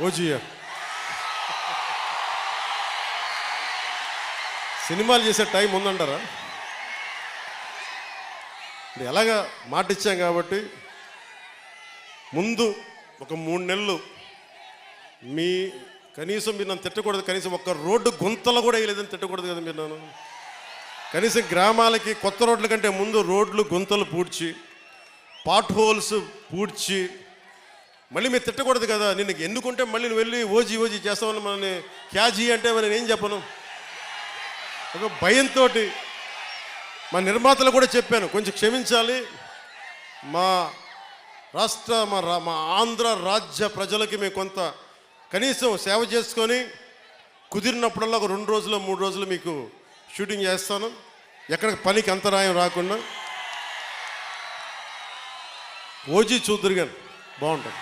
ఓజీయా సినిమాలు చేసే టైం ఉందంటారా? ఎలాగా మాట ఇచ్చాం కాబట్టి ముందు ఒక 3 నెలలు మీ కనీసం మీరు నన్ను తిట్టకూడదు, కనీసం ఒక్క రోడ్డు గుంతలు కూడా వేయలేదని తిట్టకూడదు కదా మీరు నన్ను. కనీసం గ్రామాలకి కొత్త రోడ్ల కంటే ముందు రోడ్లు గుంతలు పూడ్చి పాట్ హోల్స్ పూడ్చి మళ్ళీ మీరు తిట్టకూడదు కదా. నేను ఎన్నుకుంటే మళ్ళీ నువ్వు వెళ్ళి ఓజీ చేస్తామని మనని క్యాజీ అంటే మనం ఏం చెప్పను. ఒక భయంతో మా నిర్మాతలు కూడా చెప్పాను, కొంచెం క్షమించాలి, మా రాష్ట్ర మా ఆంధ్ర రాజ్య ప్రజలకి మేము కొంత కనీసం సేవ చేసుకొని కుదిరినప్పుడల్లా ఒక 2 రోజులు 3 రోజులు మీకు షూటింగ్ చేస్తాను, ఎక్కడ పనికి అంతరాయం రాకుండా. ఓజీ చూద్దరు కానీ బాగుంటుంది.